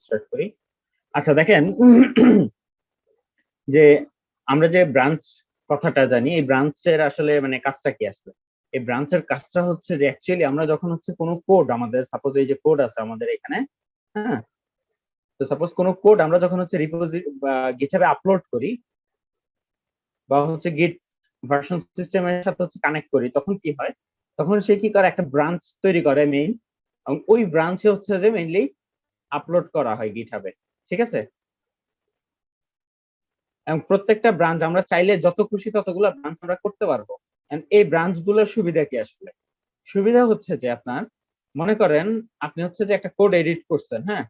Start করি। আচ্ছা দেখেন যে আমরা যে ব্রাঞ্চ কথাটা জানি, এই ব্রাঞ্চের আসলে মানে কাজটা কি আসলে? এই ব্রাঞ্চের কাজটা হচ্ছে যে অ্যাকচুয়ালি আমরা যখন হচ্ছে কোনো কোড, আমাদের সাপোজ এই যে কোড আছে আমাদের এখানে, হ্যাঁ, তো সাপোজ কোনো কোড আমরা যখন হচ্ছে রিপোজিটরি বা গিটহাবে আপলোড করি বা হচ্ছে গিট ভার্সন সিস্টেমের সাথে হচ্ছে কানেক্ট করি, তখন কি হয়? তখন সে কি করে, একটা ব্রাঞ্চ তৈরি করে মেইন, এবং ওই ব্রাঞ্চে হচ্ছে যে মেইনলি আপলোড করা হয় গিটহাবে, ঠিক আছে? এবং প্রত্যেকটা ব্রাঞ্চ আমরা চাইলে যত খুশি ততগুলো ব্রাঞ্চ আমরা করতে পারবো। And এই ব্রাঞ্চ গুলোর সুবিধা কি আসলে? সুবিধা হচ্ছে যে আপনার, মনে করেন আপনি হচ্ছে যে একটা কোড এডিট করছেন, হ্যাঁ,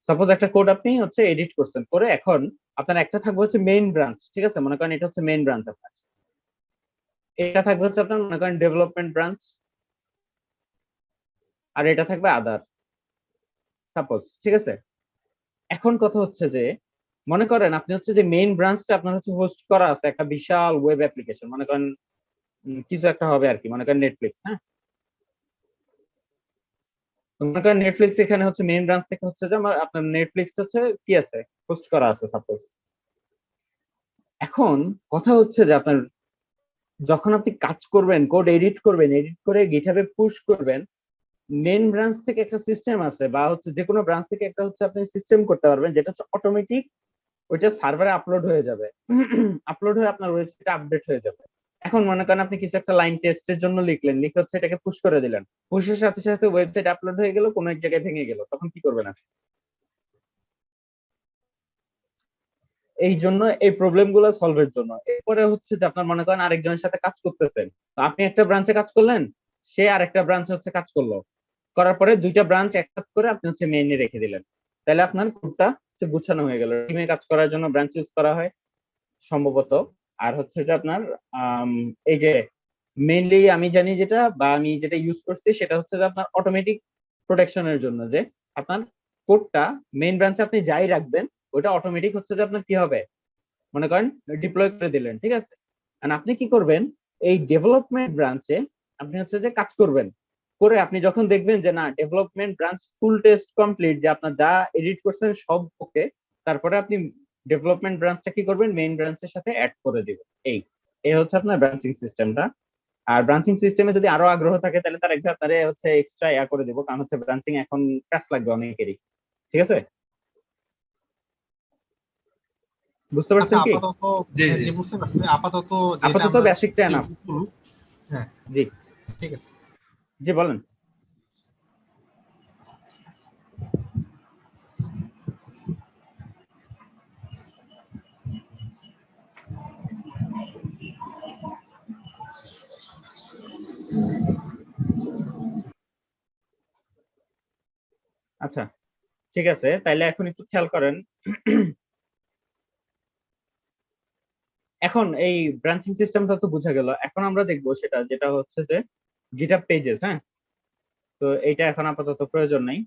সাপোজ একটা কোড আপনি হচ্ছে এডিট করছেন, করে এখন আপনার একটা থাকবে হচ্ছে মেইন ব্রাঞ্চ, ঠিক আছে, মনে করেন এটা হচ্ছে মেইন ব্রাঞ্চ আপনার, এটা থাকবে হচ্ছে আপনার মনে করেন ডেভেলপমেন্ট ব্রাঞ্চ, আর এটা থাকবে আদার, সাপোজ, ঠিক আছে। এখন কথা হচ্ছে যে মনে করেন আপনি হচ্ছে যে মেইন ব্রাঞ্চটা আপনার হচ্ছে হোস্ট করা আছে একটা বিশাল ওয়েব অ্যাপ্লিকেশন, মনে করেন কিছু একটা হবে আর কি, মনে করেন নেটফ্লিক্স, হ্যাঁ, তো মনে করেন নেটফ্লিক্স এখানে হচ্ছে মেইন ব্রাঞ্চ থেকে হচ্ছে যে আমার আপনার নেটফ্লিক্স হচ্ছে কি আছে, হোস্ট করা আছে সাপোজ। এখন কথা হচ্ছে যে আপনার যখন আপনি কাজ করবেন, কোড এডিট করবেন, এডিট করে গিটহাবে পুশ করবেন, মেইন ব্রাঞ্চ থেকে একটা সিস্টেম আছে, বা হচ্ছে যে কোনো ব্রাঞ্চ থেকে একটা হচ্ছে আপনি সিস্টেম করতে পারবেন, যেটা হচ্ছে অটোমেটিক ওইটা সার্ভারে আপলোড হয়ে যাবে, আপলোড হয়ে আপনার ওয়েবসাইটে আপডেট হয়ে যাবে। এখন মনে করেন আপনি কিছু একটা লাইন টেস্টের জন্য লিখলেন, লিখে হচ্ছে এটাকে পুশ করে দিলেন, পুশের সাথে সাথে ওয়েবসাইট আপলোড হয়ে গেল, কোনো এক জায়গায় ভেঙে গেল, তখন কি করবেন আপনি? এই জন্য এই প্রবলেম গুলো সলভের জন্য, এরপরে হচ্ছে যে আপনার মনে করেন আরেকজনের সাথে কাজ করতেছেন, তো আপনি একটা ব্রাঞ্চে কাজ করলেন, সে আরেকটা ব্রাঞ্চে হচ্ছে কাজ করলো, করার পরে দুইটা ব্রাঞ্চ একসাথে করে আপনি হচ্ছে মেইনে রেখে দিলেন, তাহলে আপনার কোডটা হচ্ছে গুছানো হয়ে গেল। টিমে কাজ করার জন্য ব্রাঞ্চ ইউজ করা হয় সম্ভবত। আর হচ্ছে যে আপনার এই যে মেইনলি আমি জানি যেটা, বা আমি যেটা ইউজ করছি সেটা হচ্ছে যে আপনার অটোমেটিক প্রোটেকশনের জন্য, যে আপনার কোডটা মেইন ব্রাঞ্চে আপনি যাই রাখবেন, ওটা অটোমেটিক হচ্ছে যে আপনার কি হবে, মনে করেন ডিপ্লয় করে দিলেন, ঠিক আছে। আর আপনি কি করবেন, এই ডেভেলপমেন্ট ব্রাঞ্চে আপনি হচ্ছে যে কাজ করবেন, করে আপনি যখন দেখবেন যে না ডেভেলপমেন্ট ব্রাঞ্চ ফুল টেস্ট কমপ্লিট, যে আপনার যা এডিট করছেন সব ওকে, তারপরে আপনি ডেভেলপমেন্ট ব্রাঞ্চটা কি করবেন, মেইন ব্রাঞ্চের সাথে অ্যাড করে দিবেন। এই এই হচ্ছে আপনার ব্রাঞ্চিং সিস্টেমটা। আর ব্রাঞ্চিং সিস্টেমে যদি আরো আগ্রহ থাকে তাহলে তার একটা তারে হচ্ছে এক্সট্রা ইয়া করে দিব, কারণ হচ্ছে ব্রাঞ্চিং এখন কাজ লাগবে অনেকেরই, ঠিক আছে। বুঝতে আচ্ছা, পারছেন কি? আপাতত জি হ্যাঁ, জি। জি বুঝতে পারছি। আপাতত যেটা আপাতত আমরা বেসিকটা শিখছি না। ওটুকু। হ্যাঁ, জি ঠিক আছে। জি বলেন। আচ্ছা ঠিক আছে, তাইলে এখন একটু খেয়াল করেন। এখন এই ব্রাঞ্চিং সিস্টেমটা তো বোঝা গেল, এখন আমরা দেখবো সেটা যেটা হচ্ছে যে গিটহাব পেজেস, হ্যাঁ, তো এইটা এখন আপাতত প্রয়োজন নাই,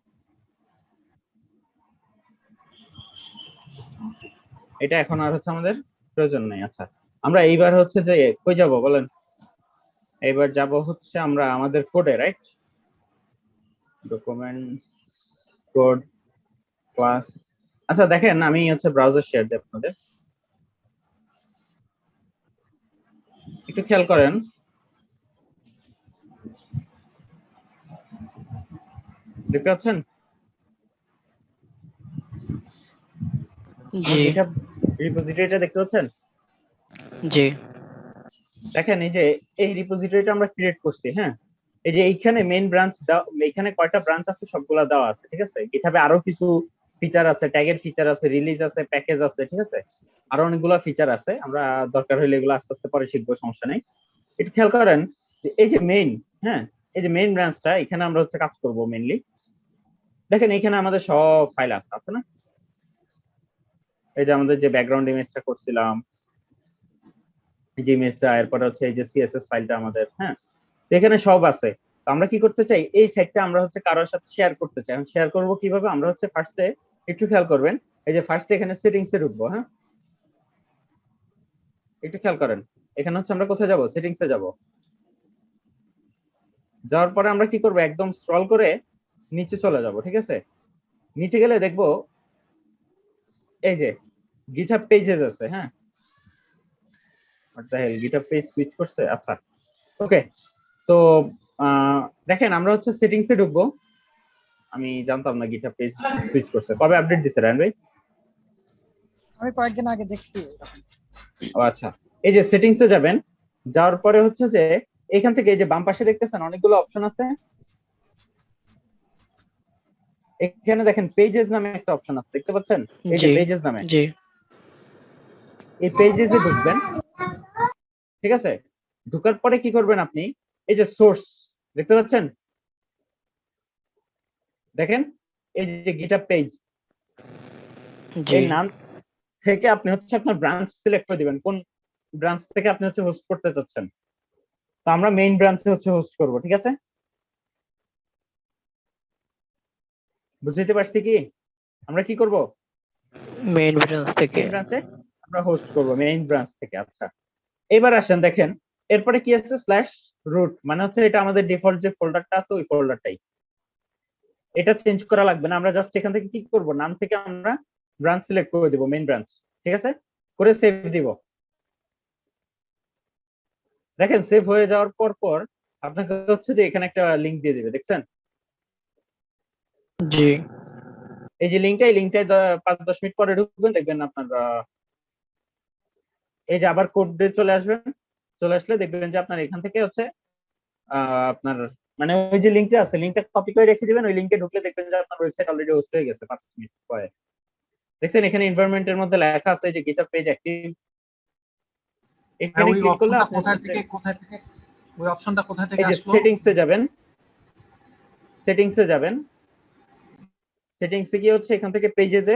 এটা এখন আর হচ্ছে আমাদের প্রয়োজন নাই। আচ্ছা আমরা এইবার হচ্ছে যে কই যাব বলেন, এইবার যাব হচ্ছে আমরা আমাদের কোডে, রাইট? Documents, code, class. আচ্ছা দেখেন আমি হচ্ছে ব্রাউজার শেয়ার দিই আপনাদের, একটু খেয়াল করেন। দেখতে পাচ্ছেন আমার জি গিটহাব রিপোজিটরিটা দেখতে পাচ্ছেন? জি দেখেন এই যে এই রিপোজিটরিটা আমরা ক্রিয়েট করছি, হ্যাঁ, এই যে এইখানে মেইন ব্রাঞ্চ এখানে কয়টা ব্রাঞ্চ আছে সবগুলা দেওয়া আছে, ঠিক আছে। গিটহাবে আরো কিছু ফিচার আছে, ট্যাগের ফিচার আছে, রিলিজ আছে, প্যাকেজ আছে, ঠিক আছে, আরো অনেকগুলো ফিচার আছে, আমরা দরকার হলে এগুলো আস্তে আস্তে পরে শিখবো, সমস্যা নেই। একটু খেয়াল করেন যে এই যে মেইন, হ্যাঁ, এই যে মেইন ব্রাঞ্চটা, এখানে আমরা হচ্ছে কাজ করব মেইনলি। দেখেন এখানে আমাদের সব ফাইল আছে, আছে না? এই যে আমাদের যে ব্যাকগ্রাউন্ড ইমেজটা করছিলাম, এই যে ইমেজটা, এরপরে হচ্ছে এই যে সিএসএস ফাইলটা আমাদের, হ্যাঁ, তো এখানে সব আছে। তো আমরা কি করতে চাই, এই সাইটটা আমরা হচ্ছে কারোর সাথে শেয়ার করতে চাই। এখন শেয়ার করব কিভাবে, আমরা হচ্ছে ফার্স্টে একটু খেয়াল করবেন, এই যে ফার্স্টে এখানে সেটিংস এ ঢুকবো, হ্যাঁ, একটু খেয়াল করেন, এখানে হচ্ছে আমরা কোথায় যাব, সেটিংস এ যাব। যাওয়ার পরে আমরা কি করব, একদম স্ক্রল করে নিচে চলে যাব, ঠিক আছে? নিচে গেলে দেখবো এই যে গিটহাব পেজেস আছে। হ্যাঁ, গিটহাব পেজ সুইচ করছে। আচ্ছা, ওকে। তো দেখেন আমরা হচ্ছে সেটিংস এ ঢুকবো। আমি জানতাম না গিটহাব পেজ সুইচ করছে। কবে আপডেট দিছে রায়ন ভাই? আমি কয়েকদিন আগে দেখছি। ও আচ্ছা, এই যে সেটিংস এ যাবেন, যাওয়ার পরে হচ্ছে যে এখান থেকে এই যে বাম পাশে দেখতেছেন অনেকগুলো অপশন আছে। এখানে দেখেন পেজেস নামে একটা অপশন আছে, দেখতে পাচ্ছেন? এই যে জি পেজেস নামে, জি এই পেজেসে ঢুকবেন, ঠিক আছে? ঢোকার পরে কি করবেন আপনি, এই যে সোর্স দেখতে পাচ্ছেন, দেখেন এই যে গিটহাব পেজ, জি এই নাম থেকে আপনি হচ্ছে আপনার ব্রাঞ্চ সিলেক্ট করে দিবেন, কোন ব্রাঞ্চ থেকে আপনি হচ্ছে হোস্ট করতে চাচ্ছেন। তো আমরা মেইন ব্রাঞ্চে হচ্ছে হোস্ট করব, ঠিক আছে? বুঝতে পারছি কি আমরা কি করব? মেইন ব্রাঞ্চ থেকে। মেইন ব্রাঞ্চে আমরা হোস্ট করব, মেইন ব্রাঞ্চ থেকে। আচ্ছা, এবার আসেন দেখেন এরপরে কি আছে, স্ল্যাশ রুট, মানে হচ্ছে এটা আমাদের ডিফল্ট যে ফোল্ডারটা আছে ওই ফোল্ডারটাই, এটা চেঞ্জ করা লাগবে না। আমরা জাস্ট এখান থেকে কি করব, নাম থেকে আমরা ব্রাঞ্চ সিলেক্ট করে দিব, মেইন ব্রাঞ্চ, ঠিক আছে? করে সেভ দিব। দেখেন সেভ হয়ে যাওয়ার পর পর আপনাকে হচ্ছে যে এখানে একটা লিংক দিয়ে দিবে, দেখছেন? জি এই যে লিংকটা, এই লিংকটায় 5-10 মিনিট পরে ঢুকবেন, দেখবেন আপনার এই যে আবার কোড দিয়ে চলে আসবেন। চলে আসলে দেখবেন যে আপনার এখান থেকে হচ্ছে আপনার মানে ওই যে লিংকটা আছে, লিংকটা কপি করে রেখে দিবেন। ওই লিংকে ঢুকলে দেখবেন যে আপনার ওয়েবসাইট অলরেডি হোস্ট হয়ে গেছে 5 মিনিট পরে। দেখছেন এখানে এনভায়রনমেন্টের মধ্যে লেখা আছে যে গিটহাব পেজ অ্যাক্টিভ। এখানে ওই ক্লিক করলে অপশনটা আপনি কোথায় থেকে ওই অপশনটা কোথায় থেকে এই যে আসলো? সেটিংসে যাবেন, সেটিংসে যাবেন, সেটিংসে গিয়ে হচ্ছে এখান থেকে পেজেসে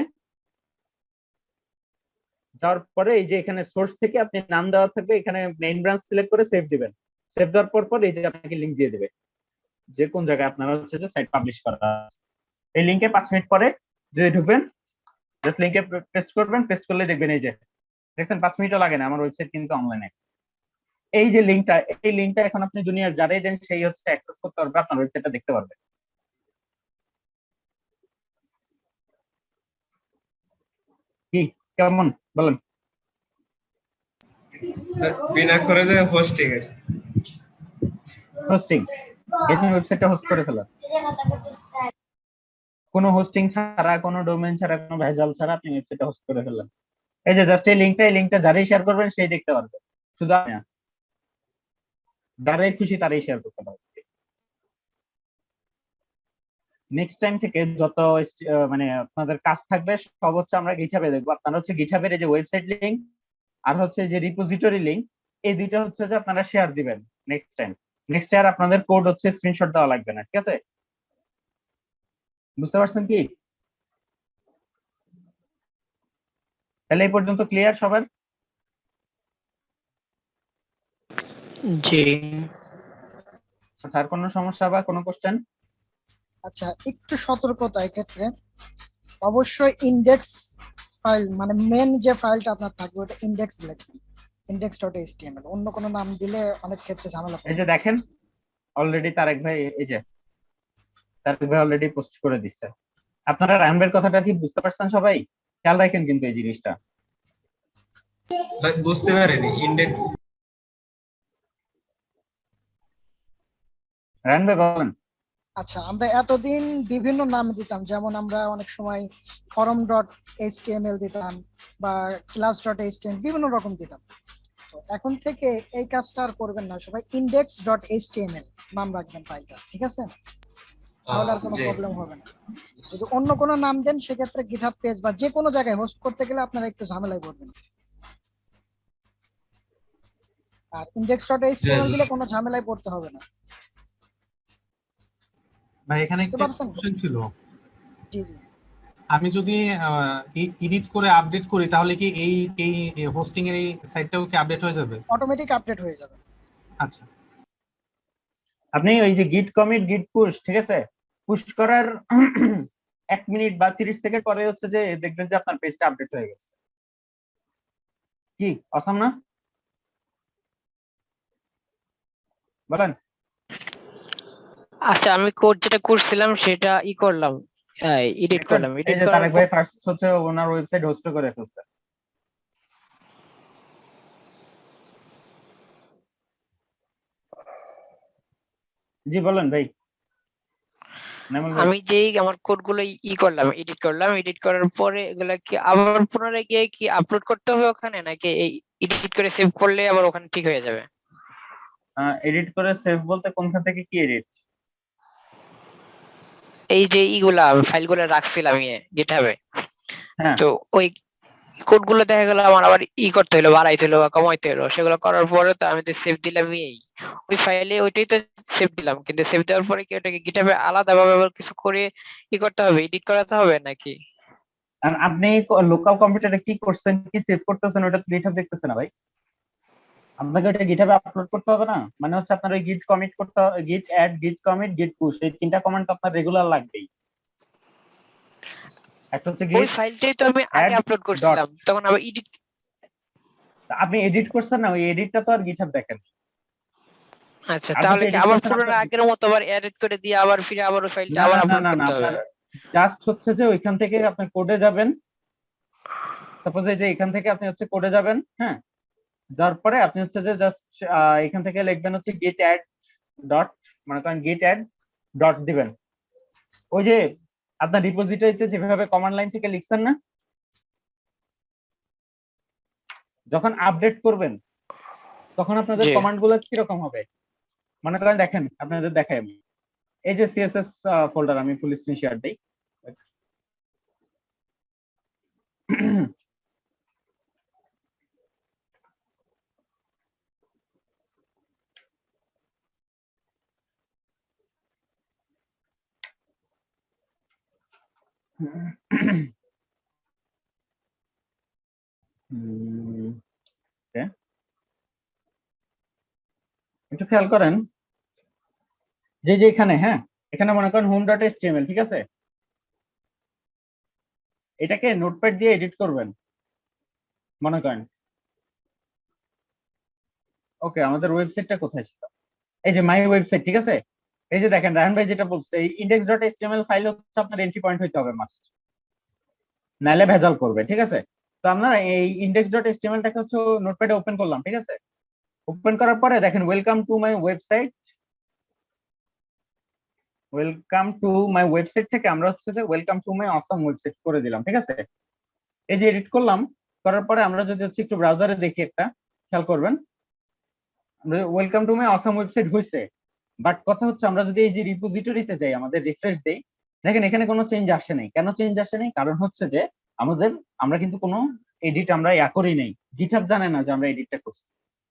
যাওয়ার পরে এই যে এখানে সোর্স থেকে আপনি নাম দেওয়া থাকবে, এখানে মেইন ব্রাঞ্চ সিলেক্ট করে সেভ দিবেন। সেভ দেওয়ার পর পর এই যে আপনাকে লিংক দিয়ে দিবে যে কোন জায়গায় আপনারা হচ্ছে যে সাইট পাবলিশ করা আছে। এই লিংকে 5 মিনিট পরে যদি ঢুকবেন, জাস্ট লিংকে পেস্ট করবেন, পেস্ট করলে দেখবেন এই যে দেখছেন 5 মিনিটও লাগে না, আমার ওয়েবসাইট কিন্তু অনলাইনে। এই যে লিংকটা, এই লিংকটা এখন আপনি দুনিয়ার যারাই দেন সেই হচ্ছে অ্যাক্সেস করতে পারবে, আপনার ওয়েবসাইটটা দেখতে পারবে। কি কেমন বলেন? বিনা খরচে হোস্টিং এর হোস্টিং, আপনি ওয়েবসাইটটা হোস্ট করে ফেলেন কোনো হোস্টিং ছাড়া, কোনো ডোমেইন ছাড়া, কোনো ভেজাল ছাড়া আপনি ওয়েবসাইটটা হোস্ট করে ফেললেন। এই যে জাস্ট এই লিংকটা যারাই শেয়ার করবেন সেই দেখতে পারবে, শুধু আপনি না, যারাই খুশি তারাই শেয়ার করতে পারবে। নেক্সট টাইম থেকে যত মানে আপনাদের কাজ থাকবে সব হচ্ছে আমরা গিটহাবে দেখবো। আপনারা হচ্ছে গিটহাবের এই যে ওয়েবসাইট লিংক আর হচ্ছে যে রিপোজিটরি লিংক, এই দুইটা হচ্ছে যে আপনারা শেয়ার দিবেন নেক্সট টাইম। নেক্সট ইয়ার আপনাদের কোড হচ্ছে স্ক্রিনশট দেওয়া লাগবে না, ঠিক আছে? বুঝতে পারছেন কি? তাহলে এই পর্যন্ত ক্লিয়ার সবার? জি আচ্ছা, আর কোনো সমস্যা বা কোনো কোশ্চেন? আচ্ছা, একটু সতর্কতা এক্ষেত্রে, অবশ্যই ইন্ডেক্স ফাইল মানে মেন যে ফাইলটা আপনার থাকবে ওটা ইন্ডেক্স লিখবেন, index.html। অন্য কোনো নাম দিলে অনেক ক্ষেত্রে ঝামেলা এই পড়ে। যে দেখেন অলরেডি তারেক ভাই, এই যে তারেক ভাই অলরেডি পোস্ট করে দিচ্ছে। আপনারা রায়ন ভাইয়ের কথাটা কি বুঝতে পারছেন সবাই? খেয়াল রাখেন কিন্তু এই জিনিসটা। বুঝতে পারেনি ইন্ডেক্স। রায়ন ভাই বলেন। আচ্ছা, আমরা এতদিন বিভিন্ন নাম দিতাম, যেমন আমরা অনেক সময় forum.html দিতাম বা class.html বিভিন্ন রকম দিতাম। তো এখন থেকে এই কাজটা আর করবেন না, সবাই index.html নাম রাখবেন ফাইলটা, ঠিক আছে? তাহলে আর কোনো জি। প্রবলেম হবে না। যদি অন্য কোনো নাম দেন সেক্ষেত্রে গিটহাব পেজ বা যে কোনো জায়গায় হোস্ট করতে গেলে আপনারা একটু ঝামেলায় পড়বেন। আর index.html দিলে কোনো ঝামেলায় পড়তে হবে না। ভাই এখানে বুঝতে একটা পারছেন তো? কোশ্চেন ছিল। জি জি। আমি যদি এডিট করে আপডেট করি তাহলে কি এই এই হোস্টিং এর এই সাইটটাও কি আপডেট হয়ে যাবে? অটোমেটিক আপডেট হয়ে যাবে। আচ্ছা, আপনি ওই যে গিট কমিট গিট পুশ, ঠিক আছে, পুশ করার 1 মিনিট বা 30 সেকেন্ড পরে হচ্ছে যে দেখবেন যে আপনার পেজটা আপডেট হয়ে গেছে। কি অসাম না বলেন? আচ্ছা, আমি কোড যেটা করছিলাম সেটা করলাম, এডিট দেখছেন? করলাম, এই এডিট যে করার তারেক ভাই ফার্স্ট হচ্ছে ওনার ওয়েবসাইট হোস্ট করে ফেলছে। জি বলেন ভাই, নামুল ভাই। আমি যেই আমার কোড গুলো করলাম, এডিট করলাম, এডিট করার পরে এগুলা কি আবার পুনরায় গিয়ে কি আপলোড করতে হবে ওখানে, নাকি এই এডিট করে সেভ করলে আবার ওখানে ঠিক হয়ে যাবে? এডিট করে সেভ বলতে কোনখান থেকে কি এডিট? এই যে ফাইলগুলো রাখছিলাম গিটহাবে, হ্যাঁ, তো ওই কোড গুলো দেখা গেল আমার আবার করতে হলো, বাড়াইতে হলো বা কমাইতে হলো, সেগুলো করার পরে তো আমি তো সেভ দিলাম ওই ফাইলে, ওইটাই তো সেভ দিলাম, কিন্তু সেভ দেওয়ার পরে কি ওটাকে গিটহাবে আলাদা ভাবে আবার কিছু করে করতে হবে, এডিট করাতে হবে নাকি? আর আপনি লোকাল কম্পিউটারে কি করছেন, কি সেভ করতেছেন, ওটা তো গিটহাব দেখতেছে না ভাই। আপনাকে ওটা গিটহাবে আপলোড করতে হবে না, মানে হচ্ছে আপনার ওই গিট কমিট করতে হবে, গিট অ্যাড, গিট কমিট, গিট পুশ, এই তিনটা কমান্ড তো আপনার রেগুলার লাগবেই। একটা হচ্ছে ওই গিট ফাইলটাই তো আমি আগে অ্যাড আপলোড ডট, করছিলাম, তখন আবার এডিট। আপনি এডিট করছেন না, ওই এডিটটা তো আর গিটহাব দেখেন। আচ্ছা, আপনি তাহলে তো কি এডিট আবার করছেন আপনার, পুরোনো আগের মতো আবার এডিট করে দিয়ে আবার ফিরে আবার ওই ফাইলটা না আবার না না আপলোড না না, করতে হবে? আপনার জাস্ট হচ্ছে যে ওইখান থেকে আপনি কোডে যাবেন। সাপোজ এই যে এখান থেকে আপনি হচ্ছে কোডে যাবেন, হ্যাঁ, যাওয়ার পরে আপনি হচ্ছে যে জাস্ট এখান থেকে লিখবেন হচ্ছে গিট অ্যাড ডট, মনে করেন গিট অ্যাড ডট দিবেন। ওই যে আপনার রিপোজিটরিতে যেভাবে কমান্ড লাইন থেকে লিখছেন না, যখন আপডেট করবেন তখন আপনাদের জি। কমান্ড গুলো কিরকম হবে মনে করেন, দেখেন আপনাদের দেখাই আমি। এই যে সিএসএস ফোল্ডার, আমি ফুল স্ক্রিন শেয়ার দিই। okay, একটু খেয়াল করেন যে যে এখানে, হ্যাঁ, এখানে মনে করেন হোম ডট এচটিএমএল, ঠিক আছে, এটাকে নোটপ্যাড দিয়ে এডিট করবেন মনে করেন। ওকে, আমাদের ওয়েবসাইটটা কোথায় ছিল? এই যে মাই ওয়েবসাইট, ঠিক আছে। এই যে দেখেন রায়হান ভাই যেটা বলছে, এই ইন্ডেক্স ডট এচটিএমএল ফাইল হচ্ছে আপনার এন্ট্রি পয়েন্ট হইতে হবে মাস্ট, নাহলে ভেজাল করবে, ঠিক আছে। তো আমরা এই ইন্ডেক্স ডট এচটিএমএল টাকে হচ্ছে নোটপ্যাডে ওপেন করলাম, ঠিক আছে। ওপেন করার পরে দেখেন welcome to my website, welcome to my website থেকে আমরা হচ্ছে যে welcome to my Assam website করে দিলাম, ঠিক আছে। এই যে এডিট করলাম, করার পরে আমরা যদি হচ্ছে একটু ব্রাউজারে দেখি, একটা খেয়াল করবেন, welcome to my Assam website হয়েছে। বাট কথা হচ্ছে আমরা যদি এই যে রিপোজিটরিতে যাই, আমাদের রিফ্রেশ দেই, দেখেন এখানে কোনো চেঞ্জ আসে নাই। কেন চেঞ্জ আসে নাই? কারণ হচ্ছে যে আমাদের, আমরা কিন্তু কোনো এডিট আমরা করি নাই। গিটহাব জানে না যে আমরা এডিটটা করছি,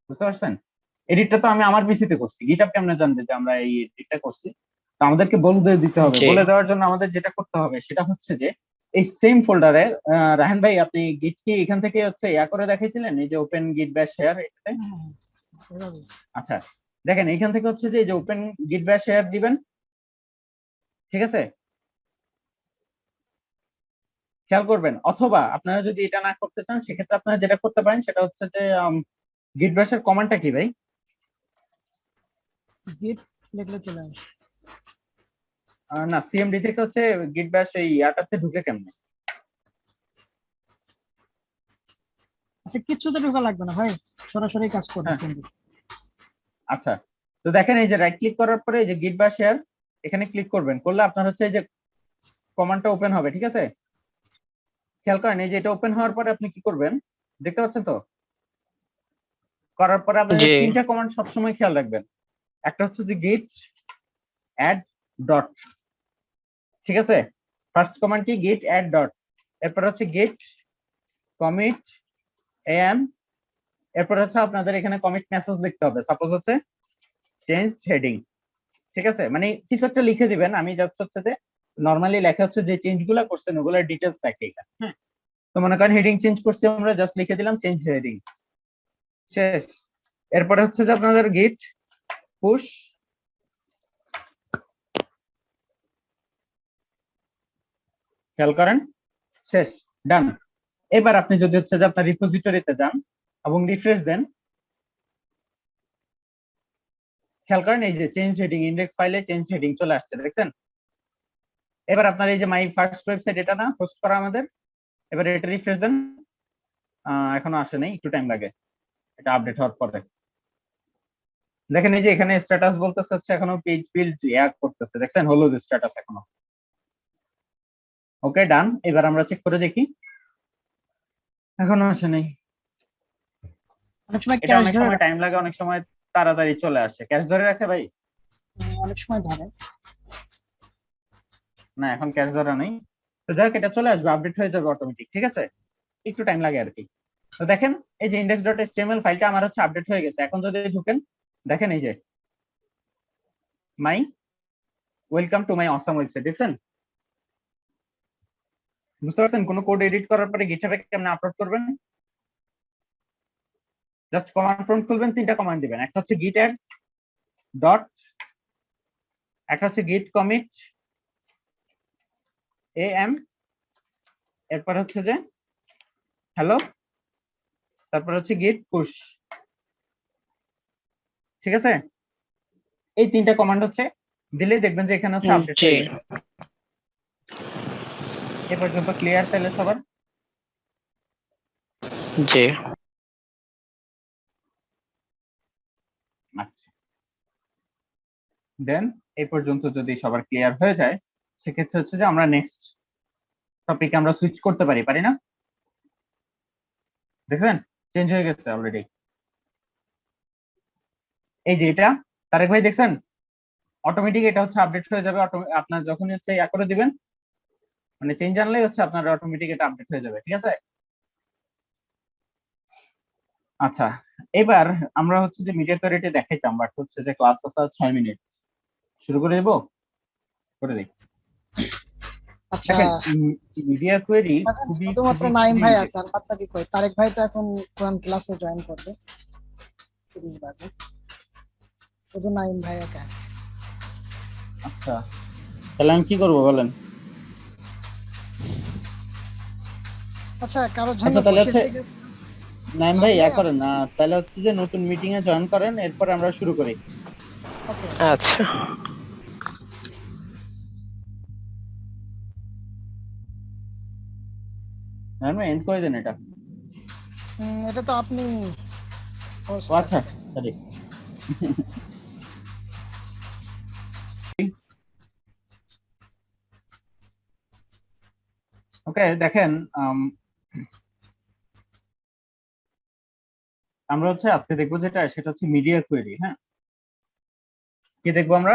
বুঝতে পারছেন? এডিটটা তো আমি আমার পিসিতে করছি, গিটহাব কেমনে জানবে যে আমরা এই এডিটটা করছি? তো আমাদেরকে বলে দিতে হবে। জি। বলে দেওয়ার জন্য আমাদের যেটা করতে হবে সেটা হচ্ছে যে এই সেম ফোল্ডারে, রাহান ভাই আপনি গিট কি এখান থেকে হচ্ছে করে দেখাইছিলেন, এই যে ওপেন গিট ব্যাশ শেয়ার, এটাতে। এভাবে। আচ্ছা, দেখেন এখান থেকে হচ্ছে যে এই যে ওপেন গিট ব্যাশ শেয়ার দিবেন, ঠিক আছে, খেয়াল করবেন। অথবা আপনারা যদি এটা না করতে চান, সেক্ষেত্রে আপনারা যেটা করতে পারেন সেটা হচ্ছে যে গিট ব্যাশের কমান্ডটা কি ভাই? গিট লিখলে চলে আসে। না, সিএমডি থেকে হচ্ছে গিট ব্যাশ এই ইয়াটাতে ঢুকে কেমনে? আচ্ছা, কিচ্ছুতে ঢোকা লাগবে না ভাই, সরাসরি কাজ করবে হ্যাঁ, সিম্পল। আচ্ছা। তো দেখেন এই যে রাইট ক্লিক করার পরে এই যে গিট ব্যাশ শেয়ার, এখানে ক্লিক করবেন, করলে আপনার হচ্ছে এই যে কমান্ডটা ওপেন হবে, ঠিক আছে। খেয়াল করেন এই যে এটা ওপেন হওয়ার পরে আপনি কি করবেন দেখতে পাচ্ছেন তো? করার পরে আপনাদের জি। তিনটা কমান্ড সবসময় খেয়াল রাখবেন। একটা হচ্ছে যে গিট অ্যাড ডট, ঠিক আছে। ফার্স্ট কমান্ড কি? গিট অ্যাড ডট। এরপর হচ্ছে গিট কমিট এম, এরপর হচ্ছে আপনাদের এখানে কমিট মেসেজ লিখতে হবে। সাপোজ হচ্ছে চেঞ্জ হেডিং, ঠিক আছে, মানে কিছু একটা লিখে দিবেন। আমি জাস্ট হচ্ছে যে নরমালি লেখা হচ্ছে যে চেঞ্জ গুলা করছেন ওগুলোর ডিটেলস থাকে এখানে, হ্যাঁ। তো মনে করেন হেডিং চেঞ্জ করছি, আমরা জাস্ট লিখে দিলাম চেঞ্জ হেডিং, শেষ। এরপরে হচ্ছে যে আপনাদের গিট পুশ, খেয়াল করেন, শেষ, ডান। এবার আপনি যদি হচ্ছে যে আপনার রিপোজিটরিতে যান এবং রিফ্রেশ দেন, খেয়াল করেন এই যে চেঞ্জ হেডিং, ইন্ডেক্স ফাইলে চেঞ্জ হেডিং চলে আসছে, দেখছেন? এবার আপনার এই যে মাই ফার্স্ট ওয়েবসাইট এটা না হোস্ট করা আমাদের, এবার এটা রিফ্রেশ দেন, এখনো আসে নাই, একটু টাইম লাগে এটা আপডেট হওয়ার পরে। দেখেন এই যে এখানে স্ট্যাটাস বলতেছে হচ্ছে এখনো পেজ বিল্ড করতেছে, দেখছেন? হলুদ স্ট্যাটাস এখনো। ওকে ডান। এবার আমরা চেক করে দেখি, এখনো আসে নাই। অনেক সময় এটা ক্যাশ অনেক ধরে সময় টাইম লাগে, অনেক সময় তাড়াতাড়ি চলে আসে। ক্যাশ ধরে রাখে ভাই? অনেক সময় ধরে। না এখন ক্যাশ ধরা নেই। তো যাক এটা চলে আসবে, আপডেট হয়ে যাবে অটোমেটিক, ঠিক আছে? একটু টাইম লাগে আর কি। তো দেখেন এই যে index.html ফাইলটা আমার হচ্ছে আপডেট হয়ে গেছে। এখন যদি ঢুকেন দেখেন এই যে মাই welcome to my awesome website, দেখছেন? বুঝতে পারছেন? কোনো কোড এডিট করার পরে গিটহাবে কেমনে আপলোড করবেন? জাস্ট কমান্ড প্রম্পট খুলবেন, তিনটা কমান্ড দিবেন। একটা হচ্ছে git add ডট, একটা হচ্ছে git commit am, এরপর হচ্ছে যে হ্যালো, তারপর হচ্ছে git push, ঠিক আছে? এই তিনটা কমান্ড হচ্ছে দিলে দেখবেন যে এখানে হচ্ছে আপডেট জি হয়ে গেছে। এ পর্যন্ত ক্লিয়ার তাহলে সবার? জি আচ্ছা, দেন এই পর্যন্ত যদি সবার ক্লিয়ার হয়ে যায় সেক্ষেত্রে হচ্ছে যে আমরা নেক্সট টপিকে আমরা সুইচ করতে পারি, পারি না? দেখছেন চেঞ্জ হয়ে গেছে অলরেডি। এই যে এটা তারেক ভাই দেখছেন অটোমেটিক এটা হচ্ছে আপডেট হয়ে যাবে। আপনার যখনই হচ্ছে ইয়া করে দিবেন, মানে চেঞ্জ আনলেই হচ্ছে আপনার অটোমেটিক এটা আপডেট হয়ে যাবে, ঠিক আছে? আচ্ছা, এবার আমরা হচ্ছে যে মিডিয়া কোয়ারিটি দেখাইতাম, বাট হচ্ছে যে ক্লাস আছে 6 মিনিট, শুরু করে দেব? করে দেই। আচ্ছা, দেখেন মিডিয়া কোয়েরি এখন খুবই শুধুমাত্র খুবই নাইম খুবই ভাই easy। আছে, আর বাদটা কি কই? তারেক ভাই তো এখন কোরআন ক্লাসে জয়েন করবে 30 বাজে, শুধু নাইম ভাই একা। আচ্ছা তাহলে আমি কি করবো বলেন? আচ্ছা, কারোর জন্য আচ্ছা তাহলে বসে হচ্ছে থেকে নাইম লাভ ভাই ইয়া নেই। করেন না, তাহলে হচ্ছে যে নতুন মিটিং এ জয়েন করেন, এরপর আমরা শুরু করি। ওকে, আচ্ছা নাইম ভাই এন্ড করে দেন এটা। এটা তো আপনি ও আচ্ছা সরি। ওকে দেখেন আমরা হচ্ছে আজকে দেখবো যেটা সেটা হচ্ছে মিডিয়া কোয়েরি। হ্যাঁ, কি দেখবো আমরা?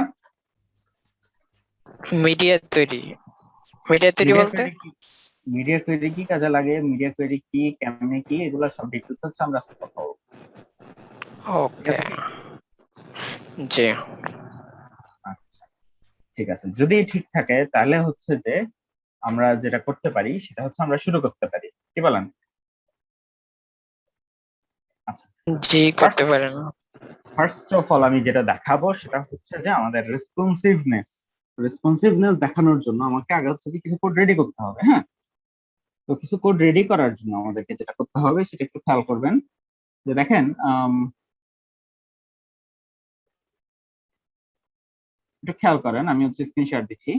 মিডিয়া তৈরি। মিডিয়া তৈরি মিডিয়া বলতে? কোয়েরি কি, মিডিয়া কোয়েরি কি কাজে লাগে, মিডিয়া কোয়েরি কি, কেমনে কি, এগুলো সব ডিটেইলস হচ্ছে আমরা আজকে কথা বলবো, ঠিক ওকে আছে কি? জি আচ্ছা ঠিক আছে, যদি ঠিক থাকে তাহলে হচ্ছে যে আমরা যেটা করতে পারি সেটা হচ্ছে আমরা শুরু করতে পারি, কি বলেন? আচ্ছা জি করতে পারেন। ফার্স্ট অফ অল আমি যেটা দেখাবো সেটা হচ্ছে যে আমাদের রেসপন্সিভনেস। রেসপন্সিভনেস দেখানোর জন্য আমাকে আগে হচ্ছে যে কিছু কোড রেডি করতে হবে। হ্যাঁ, তো কিছু কোড রেডি করার জন্য আমাদেরকে যেটা করতে হবে সেটা একটু খেয়াল করবেন। যে দেখেন একটু খেয়াল করেন, আমি হচ্ছে স্ক্রিনশট দিচ্ছি।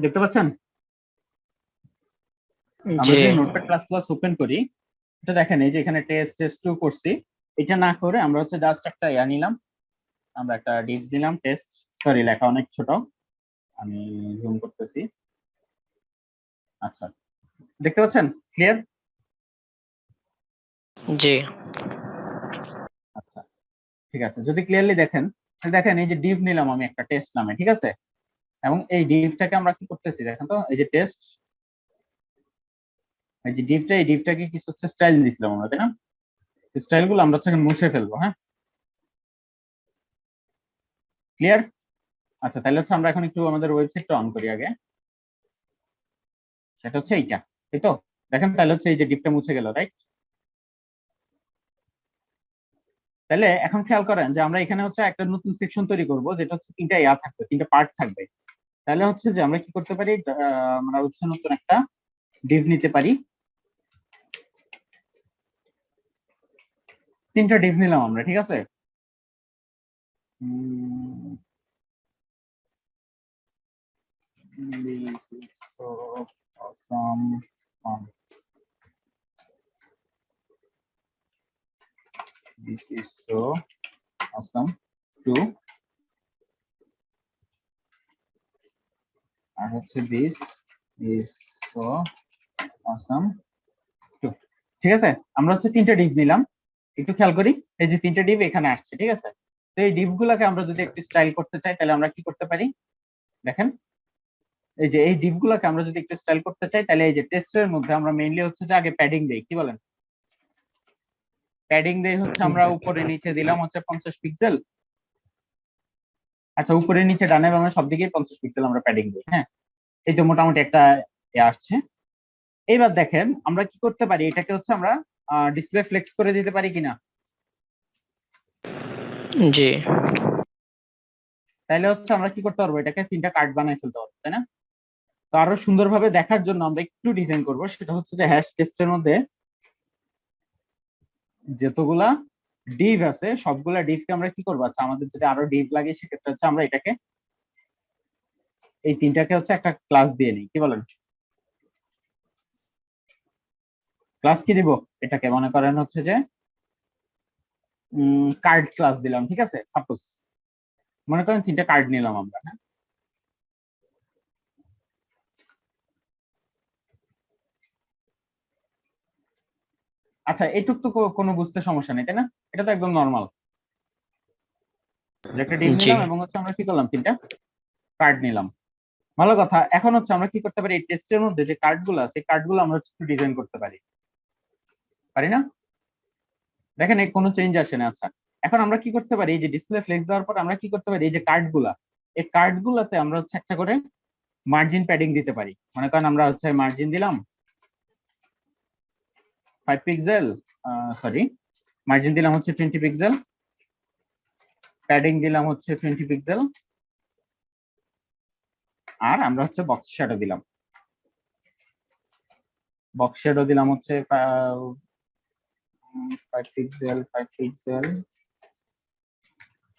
দেখতে পাচ্ছেন? আমরা জি যদি নোটপ্যাড প্লাস প্লাস ওপেন করি, এটা দেখেন এই যে এখানে টেস্ট টেস্ট 2 করছি। এটা না করে আমরা হচ্ছে জাস্ট একটা ইয়া নিলাম, আমরা একটা ডিভ দিলাম টেস্ট। সরি লেখা অনেক ছোট, আমি জুম করতেছি। আচ্ছা দেখতে পাচ্ছেন ক্লিয়ার? জি আচ্ছা ঠিক আছে, যদি ক্লিয়ারলি দেখেন, দেখেন এই যে ডিভ নিলাম আমি একটা টেস্ট নামে, ঠিক আছে? এবং এই ডিভটাকে আমরা কি করতেছি দেখেন তো, এই যে টেস্ট, এই যে ডিভটা, এই ডিভটাকে কিছু হচ্ছে স্টাইল দিছিলাম আমরা, তাই না? স্টাইল গুলো আমরা হচ্ছে এখন মুছে ফেলবো। হ্যাঁ ক্লিয়ার? আচ্ছা তাহলে হচ্ছে আমরা এখন একটু আমাদের ওয়েবসাইটটা অন করি আগে, সেটা হচ্ছে এইটা, তাই তো? দেখেন তাহলে হচ্ছে এই যে ডিভটা মুছে গেল, রাইট? তাহলে এখন খেয়াল করেন যে আমরা এখানে হচ্ছে একটা নতুন সেকশন তৈরি করব, যেটা হচ্ছে তিনটা ইয়া থাকবে, তিনটা পার্ট থাকবে। তাহলে হচ্ছে যে আমরা কি করতে পারি, আমরা হচ্ছে নতুন একটা ডিভ নিতে পারি। তিনটা ডিভ নিলাম আমরা, ঠিক আছে? This is so awesome. This is so awesome too. আর হচ্ছে this is so awesome too. ঠিক আছে, আমরা হচ্ছে তিনটা ডিভ নিলাম। একটু খেয়াল করি, এই যে তিনটা ডিভ এখানে আসছে, ঠিক আছে? তো এই ডিভ গুলাকে আমরা যদি একটু স্টাইল করতে চাই তাহলে আমরা কি করতে পারি? দেখেন, এই যে এই ডিভ গুলাকে আমরা যদি একটু স্টাইল করতে চাই তাহলে এই যে টেস্টের মধ্যে আমরা মেইনলি হচ্ছে যে আগে প্যাডিং দেই, কি বলেন? প্যাডিং দেই হচ্ছে আমরা উপরে নিচে দিলাম হচ্ছে 50 পিক্সেল। আচ্ছা, উপরে নিচে ডানে বামে সব দিকে 50 পিক্সেল আমরা প্যাডিং দিই। হ্যাঁ, এই তো মোটামুটি একটা আসছে। এইবার দেখেন আমরা কি করতে পারি, এটাকে হচ্ছে আমরা ডিসপ্লে ফ্লেক্স করে দিতে পারি কিনা। জি। তাহলে হচ্ছে আমরা কি করতে পারবো, এটাকে তিনটা কার্ড বানায় ফেলতে পারবো, তাই না? তো আরো সুন্দরভাবে দেখার জন্য আমরা একটু ডিজাইন করব, সেটা হচ্ছে যে হ্যাশ টেস্টের মধ্যে যতগুলা ডিভ আছে সবগুলা ডিভকে আমরা কি করবো, আচ্ছা আমাদের যদি আরো ডিভ লাগে সেক্ষেত্রে হচ্ছে আমরা এটাকে এই তিনটাকে হচ্ছে একটা ক্লাস দিয়ে নিই, কি বলেন? ক্লাস কি দিব এটাকে, মনে করেন হচ্ছে যে কার্ড ক্লাস দিলাম, ঠিক আছে? সাপোজ মনে করেন তিনটা কার্ড নিলাম আমরা। হ্যাঁ, আচ্ছা এটুক তো কোনো বুঝতে সমস্যা নেই, তাই না? এটা তো একদম নর্মাল, একটা ডিভ জি। নিলাম এবং হচ্ছে আমরা কি করলাম, তিনটা কার্ড নিলাম। ভালো কথা। এখন হচ্ছে আমরা কি করতে পারি, এই টেস্টের মধ্যে যে কার্ড গুলো আছে কার্ড গুলো আমরা একটু ডিজাইন করতে পারি, পারি না? দেখেন এই কোনো চেঞ্জ আসে না। আচ্ছা, এখন আমরা কি করতে পারি, এই যে ডিসপ্লে ফ্লেক্স দেওয়ার পর আমরা কি করতে পারি, এই যে কার্ড গুলা, এই কার্ড গুলাতে আমরা হচ্ছে একটা করে মার্জিন প্যাডিং দিতে পারি। মনে করেন আমরা হচ্ছে মার্জিন দিলাম 5 পিক্সেল, সরি মার্জিন দিলাম হচ্ছে 20 পিক্সেল, প্যাডিং দিলাম হচ্ছে 20 পিক্সেল, আর আমরা হচ্ছে বক্স শ্যাডো দিলাম, বক্স শ্যাডো দিলাম হচ্ছে 5 পিক্সেল 5 পিক্সেল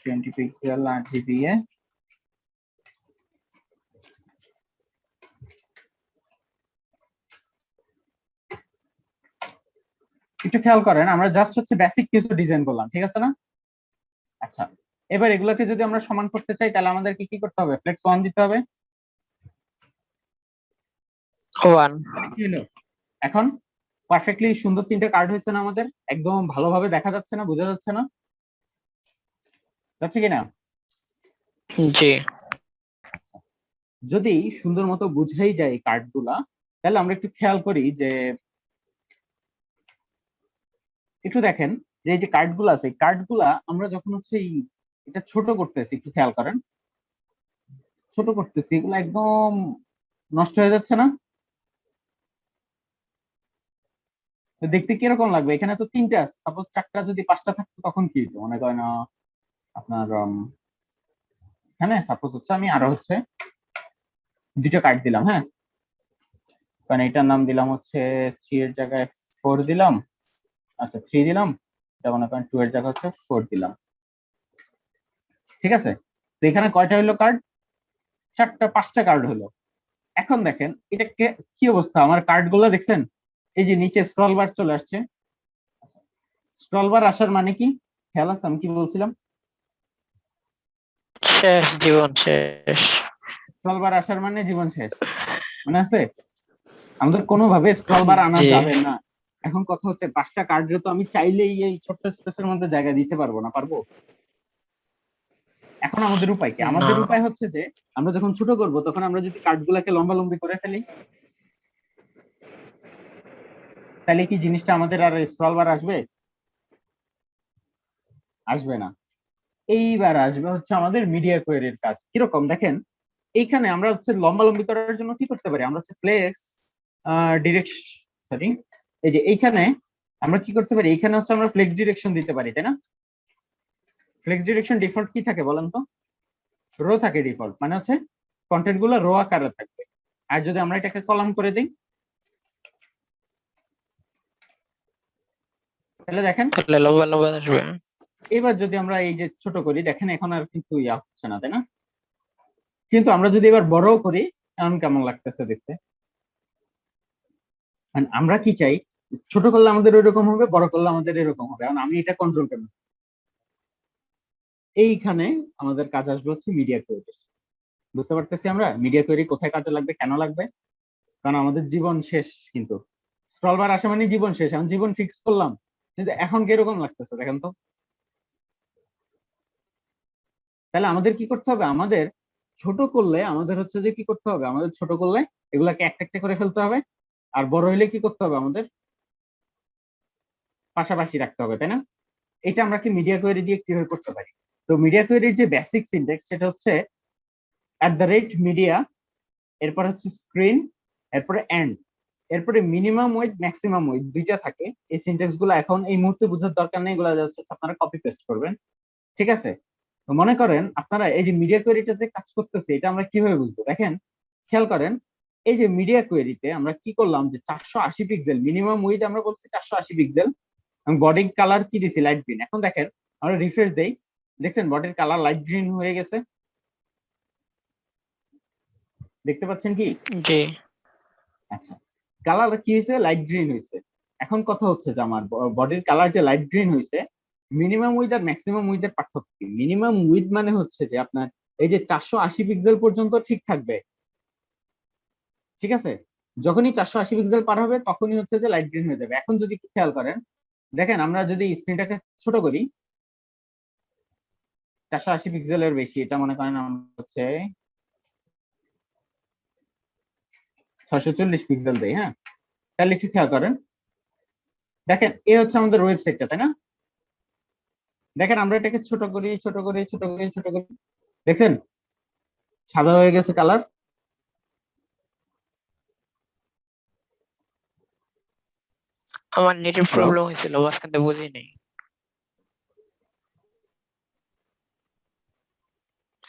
20 পিক্সেল RGB এ। একটু খেয়াল করেন, আমরা জাস্ট হচ্ছে বেসিক কিছু ডিজাইন করলাম, ঠিক আছে না? আচ্ছা, এবার এগুলোকে যদি আমরা সমান করতে চাই তাহলে আমাদেরকে কি করতে হবে, ফ্লেক্স 1 দিতে হবে। 1। কি হলো এখন? পারফেক্টলি সুন্দর তিনটে কার্ড হয়েছে না আমাদের? একদম ভালোভাবে দেখা যাচ্ছে না, বোঝা যাচ্ছে না, যাচ্ছে কিনা? জি। যদি সুন্দর মতো বুঝাই যায় এই কার্ড গুলা, তাহলে আমরা একটু খেয়াল করি যে একটু দেখেন যে এই যে কার্ড গুলা আছে, কার্ড গুলা আমরা যখন হচ্ছে এটা ছোট করতেছি, একটু খেয়াল করেন, ছোট করতেছি এগুলো একদম নষ্ট হয়ে যাচ্ছে না? তো দেখতে কিরকম লাগবে? এখানে তো তিনটে আছে, সাপোজ চারটা যদি 5টা থাকতো তখন কি হতো, মনে করেন আপনার এখানে সাপোজ হচ্ছে আমি আরো হচ্ছে 2টা কার্ড দিলাম। হ্যাঁ, কারণ এটার নাম দিলাম হচ্ছে 3 এর জায়গায় 4 দিলাম। আচ্ছা 3 দিলাম, এটা মনে করেন 2 এর জায়গায় হচ্ছে 4 দিলাম, ঠিক আছে? তো এখানে কয়টা হলো কার্ড? 5টা কার্ড হলো। এখন দেখেন এটা কি অবস্থা, আমার কার্ড গুলো দেখছেন? এই যে নিচে স্ক্রল বার চলে আসছে। স্ক্রল বার আসার মানে কি খেয়াল আছে আমি কি বলছিলাম? শেষ, জীবন শেষ। স্ক্রল বার আসার মানে জীবন শেষ, মনে আছে? আমাদের কোনোভাবে স্ক্রল বার আনা জি। যাবে না। এখন কথা হচ্ছে 5টা কার্ডে তো আমি চাইলেই এই ছোট্ট স্পেসের মধ্যে জায়গা দিতে পারবো না, পারবো? এখন আমাদের উপায় কি? আমাদের না। উপায় হচ্ছে যে আমরা যখন ছোট করব তখন আমরা যদি কার্ড গুলাকে লম্বালম্বি করে ফেলি, তাহলে কি জিনিসটা আমাদের আর স্ক্রল বার আসবে? আসবে না। এইবার আসবে হচ্ছে আমাদের মিডিয়া কোয়েরির কাজ। কিরকম দেখেন, এইখানে আমরা হচ্ছে লম্বালম্বি করার জন্য কি করতে পারি, আমরা হচ্ছে ফ্লেক্স ডিরেকশন, সরি এই যে এইখানে আমরা কি করতে পারি, এইখানে হচ্ছে আমরা ফ্লেক্স ডিরেকশন দিতে পারি, তাই না? ফ্লেক্স ডিরেকশন ডিফল্ট কি থাকে বলেন তো? রো থাকে ডিফল্ট, মানে হচ্ছে কন্টেন্ট গুলো রো আকারে থাকবে। আর যদি আমরা এটাকে কলাম করে দিই তাহলে দেখেন তাহলে লম্বা লম্বা আসবে। এবার যদি আমরা এই যে ছোট করি, দেখেন এখন আর কিন্তু ইয়া হচ্ছে না, তাই না? কিন্তু আমরা যদি এবার বড়ও করি, এখন কেমন লাগতেছে দেখতে? মানে আমরা কি চাই, ছোট করলে আমাদের ওইরকম হবে, বড় করলে আমাদের এরকম হবে। এখন আমি এটা কন্ট্রোল করব। এইখানে আমাদের কাজ আসবে হচ্ছে মিডিয়া কোয়েরি। বুঝতে পারতেছি আমরা মিডিয়া কোয়েরি কোথায় কাজে লাগবে, কেন লাগবে? কারণ আমাদের জীবন শেষ, কিন্তু স্ক্রল বার আসা মানে জীবন শেষ। এখন জীবন ফিক্স করলাম, কিন্তু এখন কিরকম লাগতেছে দেখেন তো। তাহলে আমাদের কি করতে হবে, আমাদের ছোট করলে আমাদের হচ্ছে যে কি করতে হবে, আমাদের ছোট করলে এগুলাকে একটা একটা করে ফেলতে হবে, আর বড় হইলে কি করতে হবে, আমাদের পাশাপাশি রাখতে হবে, তাই না? এটা আমরা কি মিডিয়া কোয়েরি দিয়ে কিভাবে করতে পারি? তো মিডিয়া কোয়েরির যে বেসিক সিনট্যাক্স সেটা হচ্ছে @media, এরপর হচ্ছে স্ক্রিন, এরপরে এন্ড, এরপরে মিনিমাম ওয়েট ম্যাক্সিমাম ওয়েট দুইটা থাকে। এই সিনট্যাক্স গুলো এখন এই মুহূর্তে বোঝার দরকার নেই, এগুলো জাস্ট আপনারা কপি পেস্ট করবেন, ঠিক আছে? তো মনে করেন আপনারা এই যে মিডিয়া কোয়েরিটা যে কাজ করতেছে, এটা আমরা কিভাবে বুঝবো? দেখেন, খেয়াল করেন, এই যে মিডিয়া কোয়েরিতে আমরা কি করলাম, যে 480 পিক্সেল মিনিমাম উইড আমরা বলছি 480 পিক্সেল, এবং বডি কালার কি দিছি, লাইট গ্রিন। এখন দেখেন আমরা রিফ্রেশ দেই, দেখছেন বডির কালার লাইট গ্রিন হয়ে গেছে, দেখতে পাচ্ছেন কি? জি। আচ্ছা, কালার কি হয়েছে, লাইট গ্রিন হয়েছে। এখন কথা হচ্ছে যে আমার বডির কালার যে লাইট গ্রিন হয়েছে, মিনিমাম উইড আর ম্যাক্সিমাম উইড এর পার্থক্য কি? মিনিমাম উইড মানে হচ্ছে যে আপনার এই যে 480 পিক্সেল পর্যন্ত ঠিক থাকবে, ঠিক আছে? যখনই 480 পিক্সেল পার হবে তখনই হচ্ছে যে লাইট গ্রিন হয়ে যাবে। এখন যদি একটু খেয়াল করেন, দেখেন আমরা যদি স্ক্রিনটাকে ছোট করি, 480 পিক্সেলের বেশি, এটা মনে করেন আমরা হচ্ছে 640 পিক্সেল দেই, হ্যাঁ? তাহলে একটু খেয়াল করেন, দেখেন এ হচ্ছে আমাদের ওয়েবসাইটটা, তাই না? দেখেন আমরা এটাকে ছোট করি ছোট করি ছোট করি ছোট করি, দেখছেন সাদা হয়ে গেছে কালার। আমার নেটের হ্যালো, প্রবলেম হয়েছিল, মাঝখানে বুঝি নাই।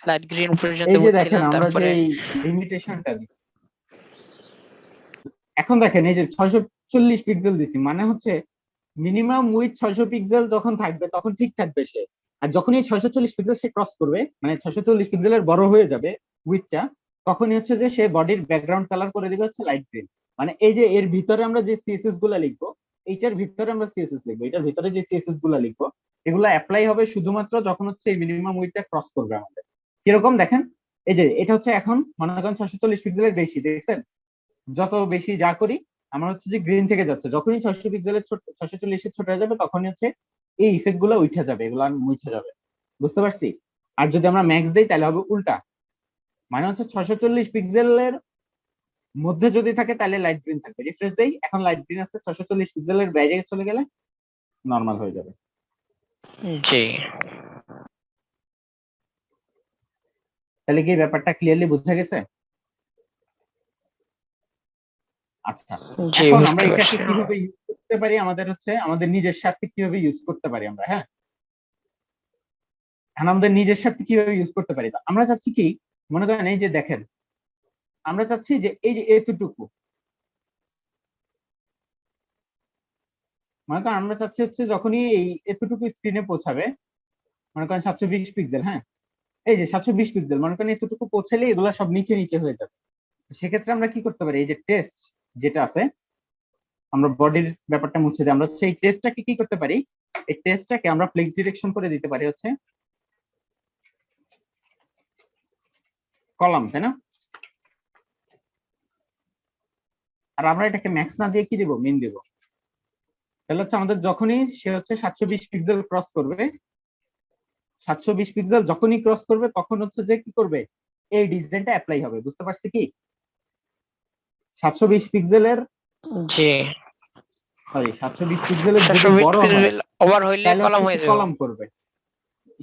লাইট গ্রিন পর্যন্ত এই যে দেখেন বুঝছিলাম, আমরা যে তারপরে লিমিটেশনটা দিচ্ছি, এখন দেখেন এই যে 640 পিক্সেল দিছি, মানে হচ্ছে মিনিমাম উইথ 600 পিক্সেল যখন থাকবে তখন ঠিক থাকবে সে। আর যখনই 640 পিক্সেল সে ক্রস করবে, মানে 640 পিক্সেলের বড় হয়ে যাবে উইথটা, তখনই হচ্ছে যে সে বডির ব্যাকগ্রাউন্ড কালার করে দিবে হচ্ছে লাইট গ্রিন। মানে এই যে এর ভিতরে আমরা যে সিএসএস গুলা লিখবো, এইটার ভিতরে আমরা সিএসএস লিখবো, এটার ভিতরে যে সিএসএস গুলা লিখবো, এগুলো অ্যাপ্লাই হবে শুধুমাত্র যখন হচ্ছে এই মিনিমাম উইথটা ক্রস করবে আমাদের। কিরকম দেখেন, এই যে এটা হচ্ছে এখন মনে করেন 640 পিক্সেলের বেশি, দেখছেন যত বেশি যা করি আমার হচ্ছে যে গ্রিন থেকে যাচ্ছে, যখনই 600 পিক্সেলের ছোট 640 ছোট হয়ে যাবে তখনই হচ্ছে এই ইফেক্ট গুলো উঠে যাবে, এগুলো মুছে যাবে। বুঝতে পারছি? আর যদি আমরা ম্যাক্স দেই তাহলে হবে উল্টা, মানে হচ্ছে 640 পিক্সেলের মধ্যে যদি থাকে তাহলে লাইট গ্রিন থাকবে। রিফ্রেশ দেই, এখন লাইট গ্রিন আছে, 640 পিক্সেলের বাইরে চলে গেলে নরমাল হয়ে যাবে। জি। তাহলে কি ব্যাপারটা ক্লিয়ারলি বোঝা গেছে? আচ্ছা, জি, এখন আমরা বুঝতে এটাকে পারছি। কিভাবে ইউজ করতে পারি, আমাদের হচ্ছে আমাদের নিজের স্বার্থে কিভাবে ইউজ করতে পারি আমরা, হ্যাঁ? এখন আমাদের নিজের স্বার্থে কিভাবে ইউজ করতে পারি, আমরা চাচ্ছি কি, মনে করেন এই যে দেখেন আমরা চাচ্ছি যে এই যে এতটুকু, মনে করেন আমরা চাচ্ছি হচ্ছে যখনই এই এতটুকু স্ক্রিনে পৌঁছাবে, মনে করেন 720 পিক্সেল, হ্যাঁ? এই যে 720 পিক্সেল মনে করেন এতটুকু পৌঁছালে এগুলো সব নিচে নিচে হয়ে যাবে। সেক্ষেত্রে আমরা কি করতে পারি, এই যে টেস্ট যেটা আছে, আমরা বডির ব্যাপারটা মুছে দিই, আমরা হচ্ছে এই টেস্টটাকে কি করতে পারি, এই টেস্টটাকে আমরা ফ্লেক্স ডিরেকশন করে দিতে পারি হচ্ছে কলাম, তাই না? আর আমরা এটাকে ম্যাক্স না দিয়ে কি দিব, মিন দিব। তাহলে হচ্ছে আমাদের যখনই সে হচ্ছে 720 পিক্সেল ক্রস করবে, 720 পিক্সেল যখনই ক্রস করবে তখন হচ্ছে যে কি করবে, এই ডিজাইনটা অ্যাপ্লাই হবে। বুঝতে পারছি কি? 720 পিক্সেলের, জি। সরি 720 পিক্সেলের যদি 720 বড় হয় পিক্সেল ওভার হইলে তাহলে কলাম হচ্ছে হয়ে সে যাবে। কলাম করবে,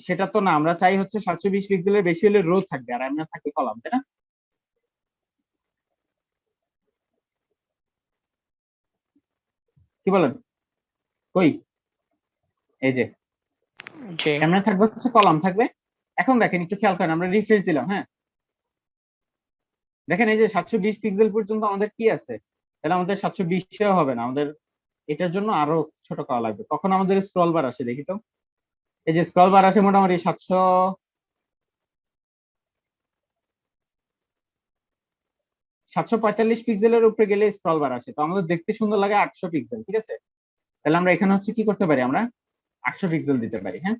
সেটা তো না, আমরা চাই হচ্ছে 720 পিক্সেলের বেশি হলে রো থাকবে আর আমরা থাকবে কলাম, তাই না? কি বলেন? কই, এই যে জি। এমনি থাকবে হচ্ছে কলাম থাকবে। এখন দেখেন একটু খেয়াল করেন, আমরা রিফ্রেশ দিলাম, হ্যাঁ? দেখেন এই যে 720 পিক্সেল পর্যন্ত আমাদের কি আছে, তাহলে আমাদের 720 হবে না, আমাদের এটার জন্য আরো ছোট করা লাগবে। কখন আমাদের স্ক্রল বার আসে দেখি তো। এই যে স্ক্রল বার আসে মোটামুটি 745 পিক্সেলের উপরে গেলে স্ক্রল বার আসে। তো আমাদের দেখতে সুন্দর লাগে 800 পিক্সেল, ঠিক আছে? তাহলে আমরা এখানে হচ্ছে কি করতে পারি, আমরা 800 পিক্সেল দিতে পারি। হ্যাঁ,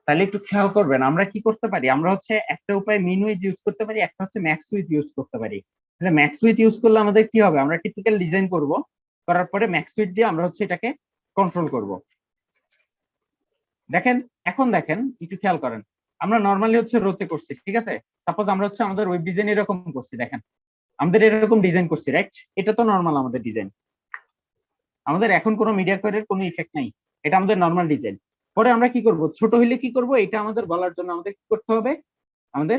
তাহলে একটু খেয়াল করবেন আমরা কি করতে পারি, আমরা হচ্ছে একটা উপায় মিন উইথ ইউজ করতে পারি, একটা হচ্ছে ম্যাক্স উইথ ইউজ করতে পারি। তাহলে ম্যাক্স উইথ ইউজ করলে আমাদের কি হবে, আমরা টিপিক্যাল ডিজাইন করব, করার পরে ম্যাক্স উইথ দিয়ে আমরা হচ্ছে এটাকে কন্ট্রোল করব। দেখেন, এখন দেখেন একটু খেয়াল করেন, আমরা নর্মালি হচ্ছে রোতে করছি, ঠিক আছে? সাপোজ আমরা হচ্ছে আমাদের ওয়েব ডিজাইন এরকম করছি, দেখেন আমাদের এরকম ডিজাইন করছি, রাইট? এটা তো নর্মাল আমাদের ডিজাইন, আমাদের এখন কোনো মিডিয়া কোয়ারের কোনো ইফেক্ট নাই, এটা আমাদের নর্মাল ডিজাইন। পরে আমরা কি করব, ছোট হইলে কি করব, এটা আমাদের বলার জন্য আমাদের কি করতে হবে, আমাদের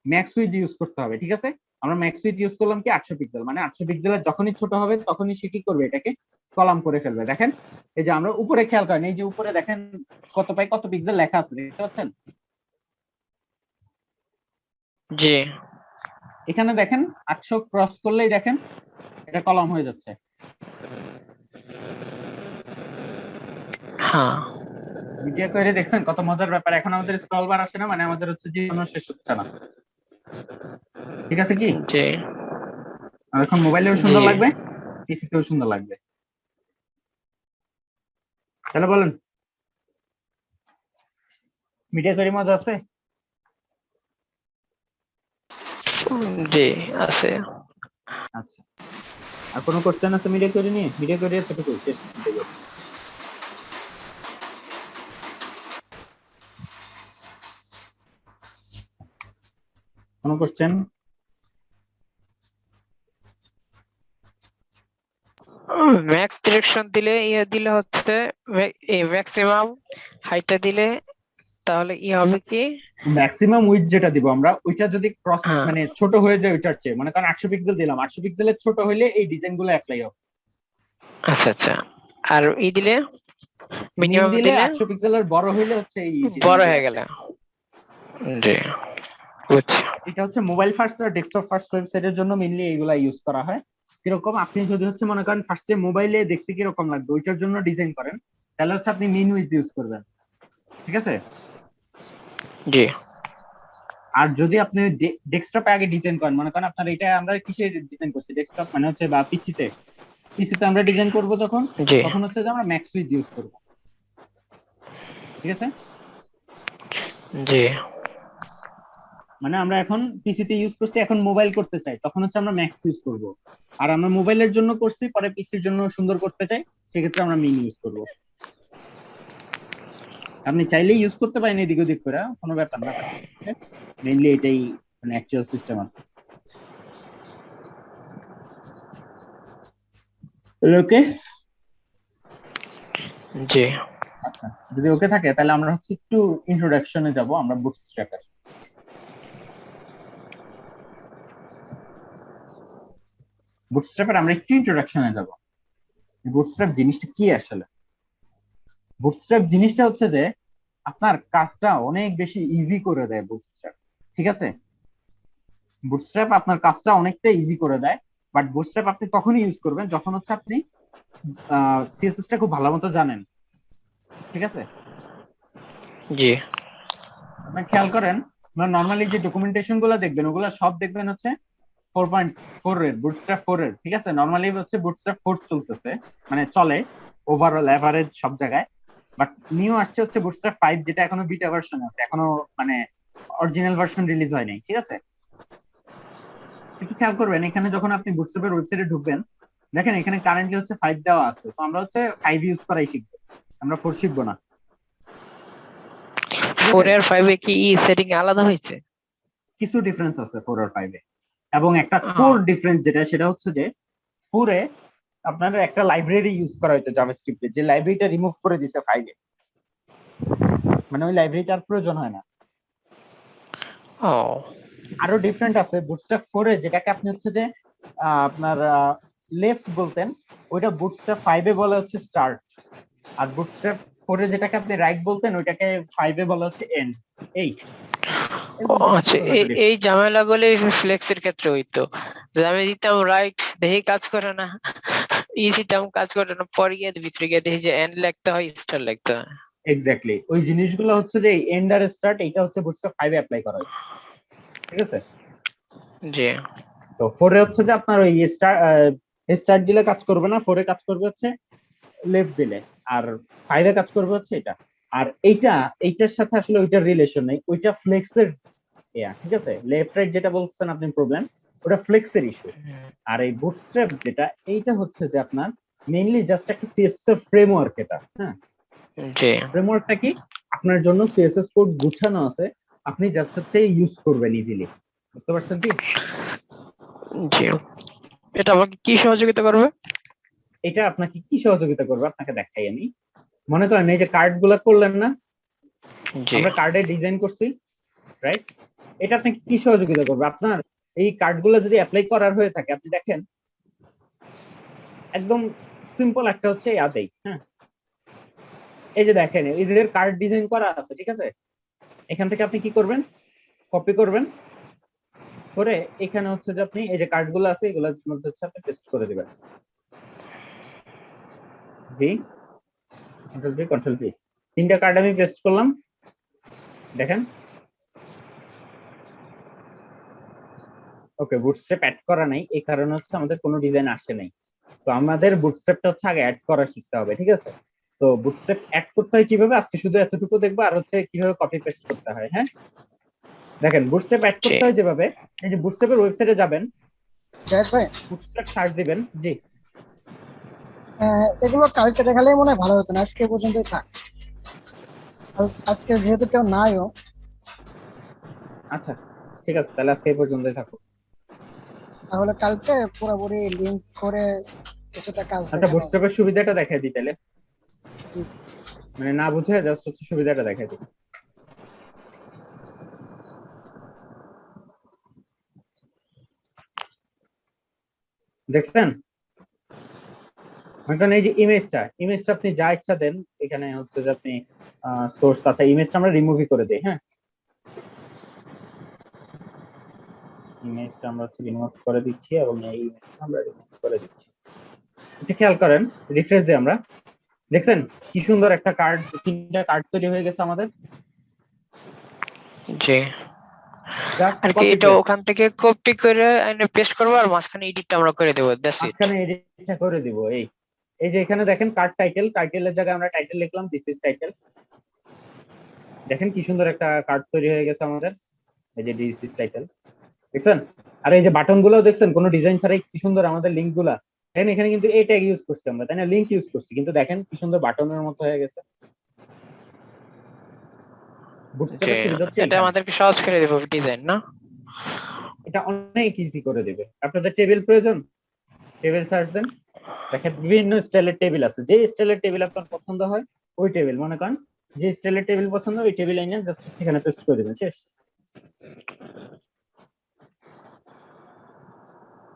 ম্যাক্স উইথ ইউজ করতে হবে, ঠিক আছে? আমরা ম্যাক্স উইথ ইউজ করলাম কি 800 পিক্সেল, মানে 800 পিক্সেলের যখনই ছোট হবে তখনই সে কি করবে, এটাকে কলাম করে ফেলবে। দেখেন এই যে আমরা উপরে খেয়াল করেন, এই যে উপরে দেখেন কত পাই কত পিক্সেল লেখা আছে, দেখতে পাচ্ছেন? জি। এখানে দেখেন 800 ক্রস করলেই দেখেন এটা কলাম হয়ে যাচ্ছে। হ্যাঁ। মিডিয়া কোয়ারি দেখছেন কত মজার ব্যাপার, এখন আমাদের স্ক্রল বার আসে না, মানে আমাদের হচ্ছে জীবন শেষ হচ্ছে না, ঠিক আছে কি? জি। আর এখন মোবাইলেও সুন্দর জি। লাগবে, পিসিতেও সুন্দর লাগবে। তাহলে বলেন মিডিয়া কোয়ারি মজা আছে? জি আছে। আচ্ছা, আর কোনো কোশ্চেন আছে মিডিয়া কোয়ারি নিয়ে? মিডিয়া কোয়ারি এতটুকু শেষ। কোনো কোশ্চেন? ম্যাক্স ডিরেকশন দিলে দিলে হচ্ছে এই ম্যাক্সিমাম হাইটটা দিলে তাহলে হবে কি, ম্যাক্সিমাম উইডথ যেটা দিব আমরা, ওইটা যদি ক্রস হ্যাঁ। মানে ছোট হয়ে যায় ওইটার চেয়ে, মনে করেন 800 পিক্সেল দিলাম, 800 পিক্সেলের ছোট হইলে এই ডিজাইন গুলো অ্যাপ্লাই হবে। আচ্ছা আচ্ছা। আর দিলে মিনিমাম মিনিমাম দিলে দিলে 800 পিক্সেলের বড় হইলে হচ্ছে এই বড় হয়ে গেলে। জি বুঝছি। এটা হচ্ছে মোবাইল ফার্স্ট আর ডেস্কটপ ফার্স্ট ওয়েবসাইটের জন্য মেইনলি এইগুলা ইউজ করা হয়। কিরকম, আপনি যদি হচ্ছে মনে করেন ফার্স্টে মোবাইলে দেখতে কিরকম লাগবে ওইটার জন্য ডিজাইন করেন, তাহলে হচ্ছে আপনি মিন উইথ ইউজ করবেন, ঠিক আছে? জি। আর যদি আপনি ডেস্কটপে আগে ডিজাইন করেন, মনে করেন আপনার এটা আমরা কিসে ডিজাইন করছি, ডেস্কটপ মানে হচ্ছে বা পিসিতে আমরা ডিজাইন করব তখন জি। তখন হচ্ছে যে আমরা ম্যাক্স উইথ ইউজ করব, ঠিক আছে? জি। মানে আমরা এখন পিসিতে ইউজ করছি, এখন মোবাইল করতে চাই তখন হচ্ছে আমরা ম্যাক্স ইউজ করব। আর আমরা মোবাইলের জন্য করছি, পরে পিসির জন্য সুন্দর করতে চাই, সেক্ষেত্রে আমরা মিন ইউজ করব। আপনি চাইলেই ইউজ করতে পারেন এদিক ওদিক করে, কোনো ব্যাপার না। মেইনলি এটাই মানে অ্যাকচুয়াল সিস্টেম আছে। ওকে, জি। আচ্ছা যদি ওকে থাকে তাহলে আমরা হচ্ছে একটু ইন্ট্রোডাকশনে যাব, আমরা বুটস্ট্র্যাপের। আমরা একটু ইন্ট্রোডাকশনে যাব। বুটস্ট্র্যাপ জিনিসটা কি আসলে? বুটস্ট্র্যাপ জিনিসটা হচ্ছে যে আপনার কাজটা অনেক বেশি ইজি করে দেয় বুটস্ট্র্যাপ, ঠিক আছে? বুটস্ট্র্যাপ আপনার কাজটা অনেকটা ইজি করে দেয়, বাট বুটস্ট্র্যাপ আপনি তখনই ইউজ করবেন যখন হচ্ছে আপনি সিএসএস টা খুব ভালো মতো জানেন, ঠিক আছে? জি। আপনি খেয়াল করেন নরমালি যে ডকুমেন্টেশন গুলো দেখবেন ওগুলো সব দেখবেন হচ্ছে 4.4 এর, বুটস্ট্র্যাপ 4 এর, ঠিক আছে? নরমালি হচ্ছে বুটস্ট্র্যাপ 4 চলতেছে, মানে চলে ওভারঅল এভারেজ সব জায়গায়। বাট নিউ আসছে হচ্ছে বুটস্ট্র্যাপ 5, যেটা এখনো বিটা ভার্সন আছে, এখনো মানে অরিজিনাল ভার্সন রিলিজ হয় নাই, ঠিক আছে? একটু খেয়াল করবেন এখানে যখন আপনি বুটস্ট্র্যাপের ওয়েবসাইটে ঢুকবেন, দেখেন এখানে কারেন্টলি হচ্ছে 5 দেওয়া আছে, তো আমরা হচ্ছে 5 ইউজ করাই শিখবো, আমরা 4 শিখবো না। 4 আর 5 এ কি সেটিং আলাদা হয়েছে? কিছু ডিফারেন্স আছে 4 আর 5 এ, এবং একটা কোর ডিফারেন্স যেটা, সেটা হচ্ছে যে 4 এ আপনার একটা লাইব্রেরি ইউজ করা হতো জাভাস্ক্রিপ্টে, যে লাইব্রেরিটা রিমুভ করে দিছে 5 এ, মানে ওই লাইব্রেরিটার প্রয়োজন হয় না। ও আরো ডিফারেন্ট আছে বুটস্ট্র্যাপ 4 এ, যেটাকে আপনি হচ্ছে যে আপনার লেফট বলতেন, ওইটা বুটস্ট্র্যাপ 5 এ বলা হচ্ছে স্টার্ট, আর বুটস্ট্র্যাপ 4 এ যেটাকে আপনি রাইট বলতেন ওইটাকে 5 এ বলা হচ্ছে এন্ড। এই ও আচ্ছা, এই ঝামেলাগুলো ফ্লেক্সের ক্ষেত্রে হইতো, যে আমি দিতাম রাইট, দেখি কাজ করে না, ই দিতাম কাজ করে না, পরে গিয়ে ভিতরে গিয়ে দেখি যে এন্ড লিখতে হয়, স্টার লিখতে হয়। এক্স্যাক্টলি ওই জিনিসগুলো হচ্ছে যে এন্ড আর স্টার্ট, এটা হচ্ছে বুটস্ট্র্যাপ 5 এ অ্যাপ্লাই করা হয়েছে, ঠিক আছে? জি তো 4 এ হচ্ছে যে আপনার ওই স্টার্ট দিলে কাজ করবে না, 4 এ কাজ করবে হচ্ছে লেফট দিলে, আর 5 এ কাজ করবে হচ্ছে এটা। আর এইটার সাথে আসলে ওইটার রিলেশন নেই, ওইটা ফ্লেক্সের ঠিক আছে? লেফট রাইট যেটা বলছেন আপনি প্রবলেম, ওটা ফ্লেক্সের ইস্যু। আর এই বুটস্ট্র্যাপ যেটা, এইটা হচ্ছে যে আপনার মেইনলি জাস্ট একটা সিএসএস ফ্রেমওয়ার্ক। এটা হ্যাঁ, জি ফ্রেমওয়ার্কটা কি? আপনার জন্য সিএসএস কোড গুছানো আছে, আপনি জাস্ট হচ্ছে ইউজ করবেন ইজিলি। বুঝতে পারছেন কি? জি, এটা আমাকে কি সহযোগিতা করবে? এটা আপনাকে কি সহযোগিতা করবে আপনাকে দেখাই আমি। মনে করেন এই যে কার্ড গুলা করলেন না, জি আমরা কার্ডের ডিজাইন করছি, রাইট? এটা আপনাকে কি সহযোগিতা করবে? আপনার এই কার্ডগুলো যদি অ্যাপ্লাই করার হয়ে থাকে, আপনি দেখেন একদম সিম্পল একটা হচ্ছে দেই, হ্যাঁ, এই যে দেখেন এদের কার্ড ডিজাইন করা আছে, ঠিক আছে? এখান থেকে আপনি কি করবেন? কপি করবেন, করে এখানে হচ্ছে যে আপনি এই যে কার্ডগুলো আছে এগুলোর মধ্যে হচ্ছে আপনি পেস্ট করে দিবেন। V, control V, control V, তিনটা কার্ড আমি পেস্ট করলাম, দেখেন। ওকে, বুটস্ট্র্যাপ অ্যাড করা নাই, এই কারণে হচ্ছে আমাদের কোনো ডিজাইন আসে নাই। তো আমাদের বুটস্ট্র্যাপটা হচ্ছে আগে অ্যাড করা শিখতে হবে, ঠিক আছে? তো বুটস্ট্র্যাপ অ্যাড করতে হয় কিভাবে, আজকে শুধু এতটুকু দেখবো, আর হচ্ছে কিভাবে কপি পেস্ট করতে হয়। হ্যাঁ, দেখেন বুটস্ট্র্যাপ অ্যাড করতে হয় যেভাবে, এই যে বুটস্ট্র্যাপের ওয়েবসাইটে যাবেন, জায়েদ ভাই, বুটস্ট্র্যাপ সার্চ দিবেন। জি, এগুলো কালকে দেখালেই মনে হয় ভালো হতো না, আজকে পর্যন্তই থাক। আজকে যেহেতু কেউ নাইও, আচ্ছা ঠিক আছে, তাহলে আজকে এই পর্যন্তই থাকুক। তাহলে কালকে পুরোপুরি লিঙ্ক করে কিছুটা কাজ আচ্ছা, দেখানো। বুটস্ট্র্যাপের সুবিধাটা দেখাই দিই তাহলে, জি। মানে না বুঝে জাস্ট হচ্ছে সুবিধাটা দেখাই দিই। দেখছেন? কারণ এই যে ইমেজটা আপনি যা ইচ্ছা দেন, এখানে হচ্ছে যে আপনি সোর্স, আচ্ছা ইমেজটা আমরা রিমুভই করে দেই। হ্যাঁ, ইমেজটা আমরা হচ্ছে রিমুভ করে দিচ্ছি, এবং এই ইমেজটা আমরা রিমুভ করে দিচ্ছি। একটু খেয়াল করেন, রিফ্রেশ দিই আমরা, দেখছেন কি সুন্দর একটা কার্ড, তিনটা কার্ড তৈরি হয়ে গেছে আমাদের। জি, জাস্ট আর কি কপি এটা পেস্ট, ওখান থেকে কপি করে এনে পেস্ট করবো, আর মাঝখানে এডিটটা আমরা করে দেবো, দ্যাটস ইট। মাঝখানে এডিটটা করে দিব। এই যে এখানে দেখেন কার্ড টাইটেলের জায়গায় আমরা টাইটেল লিখলাম দিস ইজ টাইটেল। দেখেন কি সুন্দর একটা কার্ড তৈরি হয়ে গেছে আমাদের, এই যে দিস ইজ টাইটেল, দেখছেন? আর এই যে বাটন গুলো দেখছেন, কোনো ডিজাইন ছাড়াই কি সুন্দর আমাদের লিঙ্ক গুলা। দেখেন এখানে কিন্তু এই ট্যাগ ইউজ করছি আমরা, তাই না? লিঙ্ক ইউজ করছি, কিন্তু দেখেন কি সুন্দর বাটনের মতো হয়ে গেছে। জি, বুটস্ট্র্যাপের সুবিধা হচ্ছে এটা এইখানে, আমাদেরকে সহজ করে দেবো ডিজাইন, না? এটা অনেক ইজি করে দিবে। আপনাদের টেবিল প্রয়োজন, টেবিল সার্চ দেন, দেখেন বিভিন্ন স্টাইলের টেবিল আছে, যে স্টাইলের টেবিল আপনার পছন্দ হয় ওই টেবিল, মনে করেন যে স্টাইলের টেবিল পছন্দ ওই টেবিল এনে জাস্ট সেখানে পেস্ট করে দিবেন, শেষ।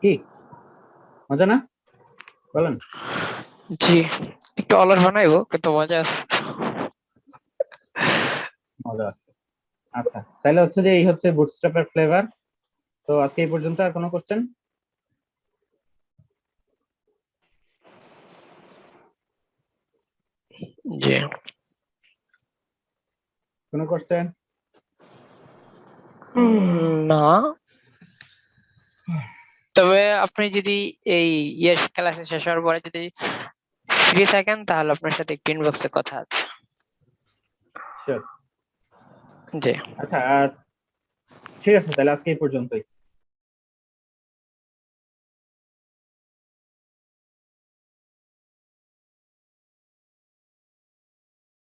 কি মজা না বলেন? জি, একটু অলস বানাইবো কিন্তু মজা আছে। মজা আছে। আচ্ছা, তাহলে হচ্ছে যে এই হচ্ছে বুটস্ট্র্যাপের ফ্লেভার। তো আজকে এই পর্যন্ত, আর কোনো কোশ্চেন? জি, কোনো কোশ্চেন? না, তবে আপনি যদি এই ক্লাসে শেষ হওয়ার পরে যদি ফ্রি থাকেন, তাহলে আপনার সাথে একটু ইনবক্সে কথা আছে। শিওর। জি, আচ্ছা, আর ঠিক আছে, তাহলে আজকে এই পর্যন্তই।